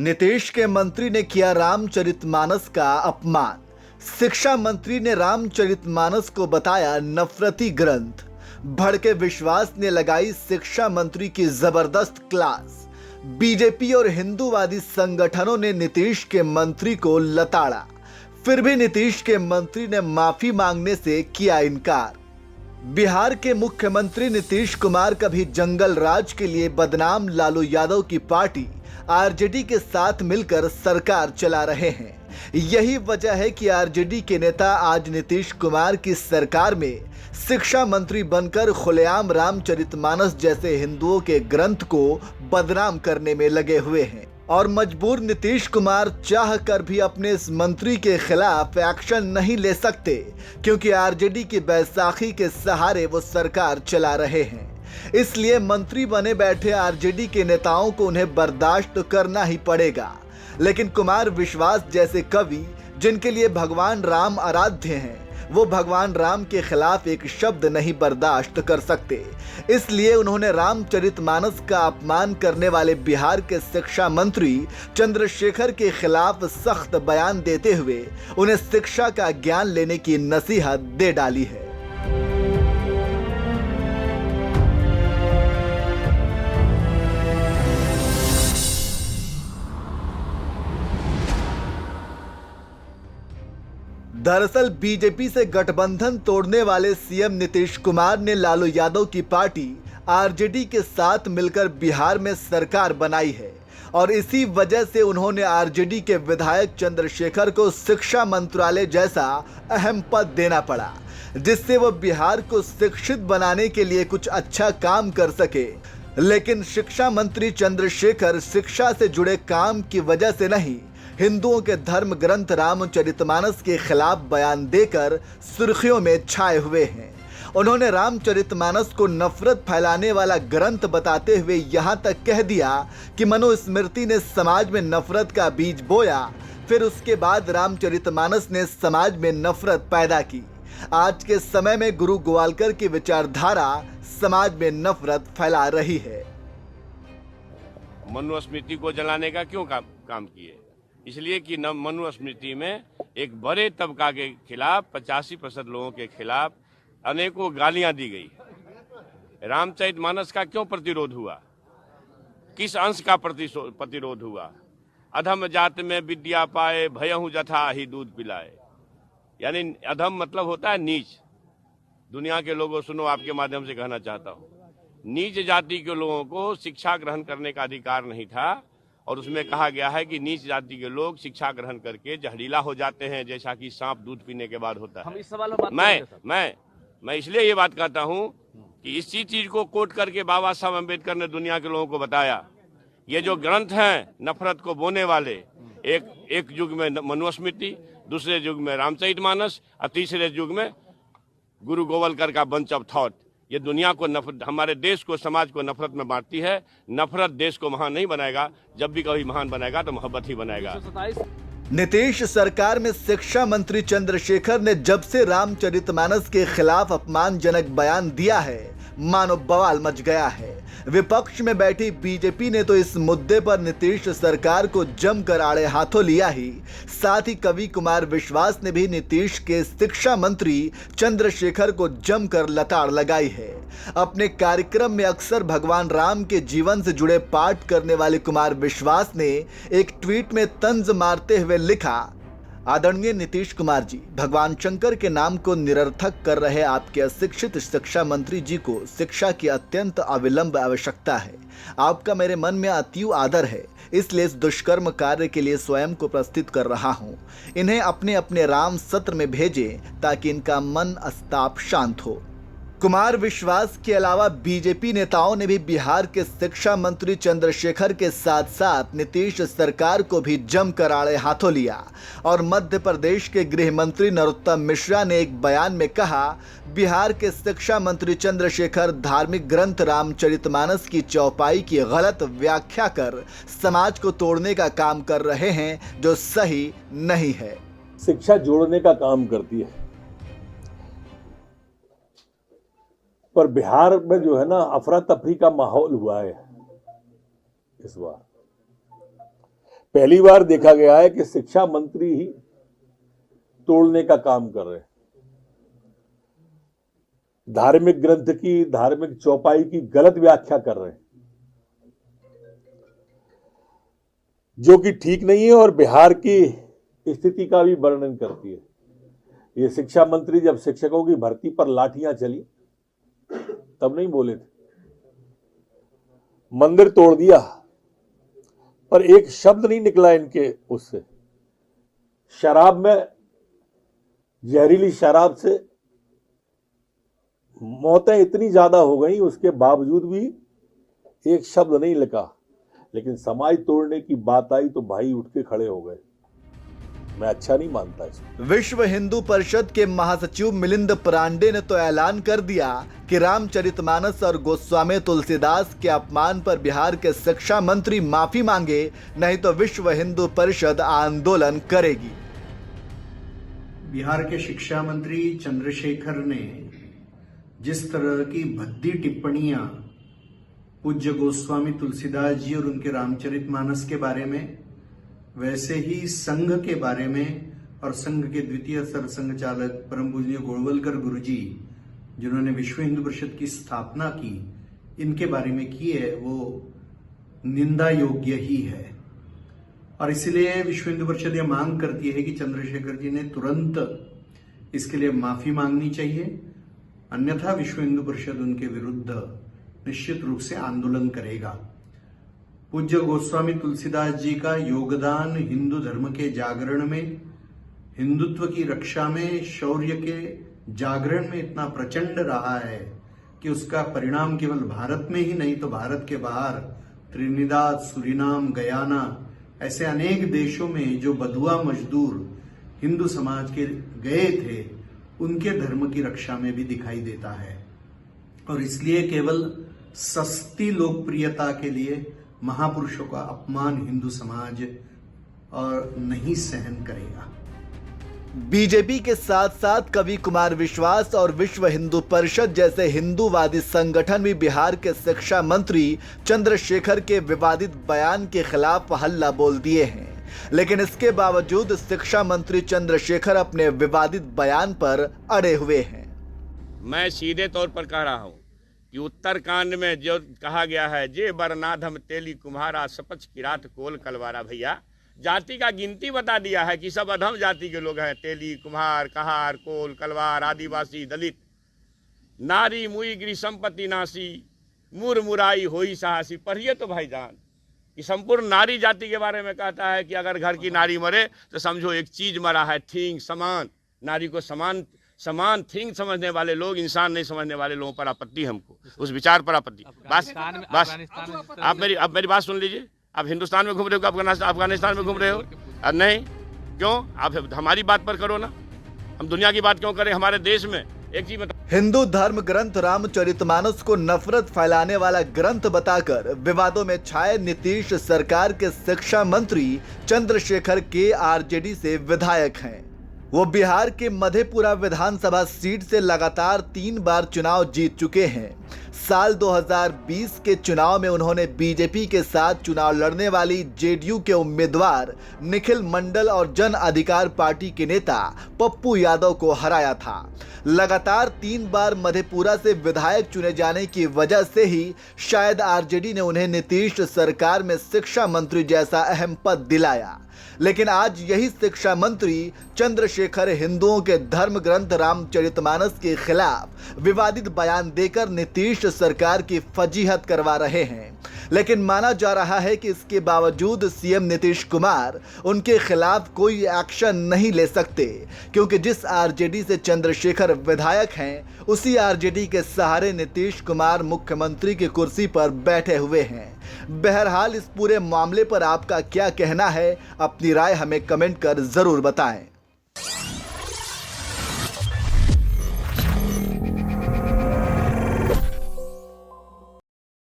नीतीश के मंत्री ने किया रामचरितमानस का अपमान। शिक्षा मंत्री ने रामचरितमानस को बताया नफरती ग्रंथ। भड़के विश्वास ने लगाई शिक्षा मंत्री की जबरदस्त क्लास। बीजेपी और हिंदूवादी संगठनों ने नीतीश के मंत्री को लताड़ा। फिर भी नीतीश के मंत्री ने माफी मांगने से किया इनकार। बिहार के मुख्यमंत्री नीतीश कुमार कभी जंगल राज के लिए बदनाम लालू यादव की पार्टी आरजेडी के साथ मिलकर सरकार चला रहे हैं। यही वजह है कि आरजेडी के नेता आज नीतीश कुमार की सरकार में शिक्षा मंत्री बनकर खुलेआम रामचरितमानस जैसे हिंदुओं के ग्रंथ को बदनाम करने में लगे हुए हैं। और मजबूर नीतीश कुमार चाह कर भी अपने इस मंत्री के खिलाफ एक्शन नहीं ले सकते, क्योंकि आरजेडी की बैसाखी के सहारे वो सरकार चला रहे हैं। इसलिए मंत्री बने बैठे आरजेडी के नेताओं को उन्हें बर्दाश्त करना ही पड़ेगा। लेकिन कुमार विश्वास जैसे कवि, जिनके लिए भगवान राम आराध्य हैं, वो भगवान राम के खिलाफ एक शब्द नहीं बर्दाश्त कर सकते। इसलिए उन्होंने रामचरितमानस का अपमान करने वाले बिहार के शिक्षा मंत्री चंद्रशेखर के खिलाफ सख्त बयान देते हुए उन्हें शिक्षा का ज्ञान लेने की नसीहत दे डाली है। दरअसल बीजेपी से गठबंधन तोड़ने वाले सीएम नीतीश कुमार ने लालू यादव की पार्टी आरजेडी के साथ मिलकर बिहार में सरकार बनाई है और इसी वजह से उन्होंने आरजेडी के विधायक चंद्रशेखर को शिक्षा मंत्रालय जैसा अहम पद देना पड़ा, जिससे वो बिहार को शिक्षित बनाने के लिए कुछ अच्छा काम कर सके। लेकिन शिक्षा मंत्री चंद्रशेखर शिक्षा से जुड़े काम की वजह से नहीं, हिंदुओं के धर्म ग्रंथ रामचरितमानस के खिलाफ बयान देकर सुर्खियों में छाए हुए हैं। उन्होंने रामचरितमानस को नफरत फैलाने वाला ग्रंथ बताते हुए यहां तक कह दिया कि मनुस्मृति ने समाज में नफरत का बीज बोया, फिर उसके बाद रामचरितमानस ने समाज में नफरत पैदा की। आज के समय में गुरु गोवालकर की विचारधारा समाज में नफरत फैला रही है। मनुस्मृति को जलाने का क्यों काम किए? इसलिए कि मनुस्मृति में एक बड़े तबका के खिलाफ 85% लोगों के खिलाफ अनेकों गालियां दी गई। रामचरितमानस का क्यों प्रतिरोध हुआ? किस अंश का प्रतिरोध हुआ? अधम जात में विद्या पाए, भयहु जथा ही दूध पिलाए। यानी अधम मतलब होता है नीच। दुनिया के लोगों सुनो, आपके माध्यम से कहना चाहता हूँ, नीच जाति के लोगों को शिक्षा ग्रहण करने का अधिकार नहीं था। और उसमें कहा गया है कि नीच जाति के लोग शिक्षा ग्रहण करके जहरीला हो जाते हैं, जैसा कि सांप दूध पीने के बाद होता है। हम इस सवाल में मैं इसलिए ये बात कहता हूँ कि इसी चीज को कोट करके बाबा साहब अम्बेडकर ने दुनिया के लोगों को बताया। ये जो ग्रंथ हैं नफरत को बोने वाले, एक युग में मनुस्मृति, दूसरे युग में रामचरितमानस और तीसरे युग में गुरु गोवालकर का बंच ऑफ थॉट, ये दुनिया को हमारे देश को, समाज को नफरत में बांटती है। नफरत देश को महान नहीं बनाएगा। जब भी कभी महान बनाएगा तो मोहब्बत ही बनाएगा। नीतीश सरकार में शिक्षा मंत्री चंद्रशेखर ने जब से रामचरितमानस के खिलाफ अपमानजनक बयान दिया है, मानो बवाल मच गया है। विपक्ष में बैठी बीजेपी ने तो इस मुद्दे पर नीतीश सरकार को जमकर आड़े हाथों लिया ही, साथ ही कवि कुमार विश्वास ने भी नीतीश के शिक्षा मंत्री चंद्रशेखर को जमकर लताड़ लगाई है। अपने कार्यक्रम में अक्सर भगवान राम के जीवन से जुड़े पाठ करने वाले कुमार विश्वास ने एक ट्वीट में तंज मारते हुए लिखा, आदरणीय नीतीश कुमार जी, भगवान शंकर के नाम को निरर्थक कर रहे आपके अशिक्षित शिक्षा मंत्री जी को शिक्षा की अत्यंत अविलंब आवश्यकता है। आपका मेरे मन में अतीव आदर है, इसलिए इस दुष्कर्म कार्य के लिए स्वयं को प्रस्तुत कर रहा हूँ। इन्हें अपने अपने राम सत्र में भेजें ताकि इनका मन अस्ताप शांत हो। कुमार विश्वास के अलावा बीजेपी नेताओं ने भी बिहार के शिक्षा मंत्री चंद्रशेखर के साथ साथ नीतीश सरकार को भी जमकर आड़े हाथों लिया। और मध्य प्रदेश के गृह मंत्री नरोत्तम मिश्रा ने एक बयान में कहा, बिहार के शिक्षा मंत्री चंद्रशेखर धार्मिक ग्रंथ रामचरितमानस की चौपाई की गलत व्याख्या कर समाज को तोड़ने का काम कर रहे हैं, जो सही नहीं है। शिक्षा जोड़ने का काम करती है, पर बिहार में जो है ना अफरा तफरी का माहौल हुआ है इस बार। पहली बार देखा गया है कि शिक्षा मंत्री ही तोड़ने का काम कर रहे हैं। धार्मिक ग्रंथ की, धार्मिक चौपाई की गलत व्याख्या कर रहे हैं, जो कि ठीक नहीं है और बिहार की स्थिति का भी वर्णन करती है। ये शिक्षा मंत्री जब शिक्षकों की भर्ती पर लाठियां चली तब नहीं बोले थे। मंदिर तोड़ दिया पर एक शब्द नहीं निकला इनके उससे। शराब में, जहरीली शराब से मौतें इतनी ज्यादा हो गई, उसके बावजूद भी एक शब्द नहीं लिखा। लेकिन समाज तोड़ने की बात आई तो भाई उठ के खड़े हो गए। मैं अच्छा नहीं मानता इसको। विश्व हिंदू परिषद के महासचिव मिलिंद पांडे ने तो ऐलान कर दिया कि रामचरितमानस और गोस्वामी तुलसीदास के अपमान पर बिहार के शिक्षा मंत्री माफी मांगे, नहीं तो विश्व हिंदू परिषद आंदोलन करेगी। बिहार के शिक्षा मंत्री चंद्रशेखर ने जिस तरह की भद्दी टिप्पणियां पूज्य गोस्वामी तुलसीदास जी और उनके रामचरितमानस के बारे में, वैसे ही संघ के बारे में और संघ के द्वितीय सरसंघ चालक परम पूज्य गोळवलकर गुरुजी जिन्होंने विश्व हिंदू परिषद की स्थापना की, इनके बारे में की है, वो निंदा योग्य ही है। और इसलिए विश्व हिंदू परिषद यह मांग करती है कि चंद्रशेखर जी ने तुरंत इसके लिए माफी मांगनी चाहिए, अन्यथा विश्व हिंदू परिषद उनके विरुद्ध निश्चित रूप से आंदोलन करेगा। पूज्य गोस्वामी तुलसीदास जी का योगदान हिंदू धर्म के जागरण में, हिंदुत्व की रक्षा में, शौर्य के जागरण में इतना प्रचंड रहा है कि उसका परिणाम केवल भारत में ही नहीं तो भारत के बाहर त्रिनिदाद, सूरीनाम, गयाना ऐसे अनेक देशों में जो बधुआ मजदूर हिंदू समाज के गए थे, उनके धर्म की रक्षा में भी दिखाई देता है। और इसलिए केवल सस्ती लोकप्रियता के लिए महापुरुषों का अपमान हिंदू समाज और नहीं सहन करेगा। बीजेपी के साथ साथ कवि कुमार विश्वास और विश्व हिंदू परिषद जैसे हिंदूवादी संगठन भी बिहार के शिक्षा मंत्री चंद्रशेखर के विवादित बयान के खिलाफ हल्ला बोल दिए हैं। लेकिन इसके बावजूद शिक्षा मंत्री चंद्रशेखर अपने विवादित बयान पर अड़े हुए हैं। मैं सीधे तौर पर कह रहा हूँ कि उत्तरकांड में जो कहा गया है, जे बरनाधम तेली कुम्हारा सपच किरात कोल कलवारा, भैया जाति का गिनती बता दिया है कि सब अधम जाति के लोग हैं। तेली, कुम्हार, कहार, कोल, कलवार, आदिवासी, दलित, नारी मुई गृह संपत्ति नासी, मुर मुराई होई साहसी। पढ़िए तो भाईजान कि संपूर्ण नारी जाति के बारे में कहता है कि अगर घर की नारी मरे तो समझो एक चीज मरा है, थिंग, समान। नारी को समान थिंग समझने वाले लोग, इंसान नहीं समझने वाले लोगों पर आपत्ति, हमको उस विचार पर आपत्ति। बस आप मेरी बात सुन लीजिए। आप हिंदुस्तान में घूम रहे हो, अफगानिस्तान में घूम रहे हो? नहीं, क्यों? आप हमारी बात पर करो ना, हम दुनिया की बात क्यों करें? हमारे देश में एक चीज बता, हिंदू धर्म ग्रंथ रामचरितमानस को नफरत फैलाने वाला ग्रंथ बताकर विवादों में छाए नीतीश सरकार के शिक्षा मंत्री चंद्रशेखर के आरजेडी से विधायक हैं। वो बिहार के मधेपुरा विधानसभा सीट से लगातार 3 बार चुनाव जीत चुके हैं। साल 2020 के चुनाव में उन्होंने बीजेपी के साथ चुनाव लड़ने वाली जेडीयू के उम्मीदवार निखिल मंडल और जन अधिकार पार्टी के नेता पप्पू यादव को हराया था। लगातार 3 बार मधेपुरा से विधायक चुने जाने की वजह से ही शायद आरजेडी ने उन्हें नीतीश सरकार में शिक्षा मंत्री जैसा अहम पद दिलाया। लेकिन आज यही शिक्षा मंत्री चंद्रशेखर हिंदुओं के धर्म ग्रंथ रामचरितमानस के खिलाफ विवादित बयान देकर नीतीश सरकार की फजीहत करवा रहे हैं। लेकिन माना जा रहा है कि इसके बावजूद सीएम नीतीश कुमार उनके खिलाफ कोई एक्शन नहीं ले सकते, क्योंकि जिस आरजेडी से चंद्रशेखर विधायक हैं, उसी आरजेडी के सहारे नीतीश कुमार मुख्यमंत्री की कुर्सी पर बैठे हुए हैं। बहरहाल इस पूरे मामले पर आपका क्या कहना है? अपनी राय हमें कमेंट कर जरूर बताएं।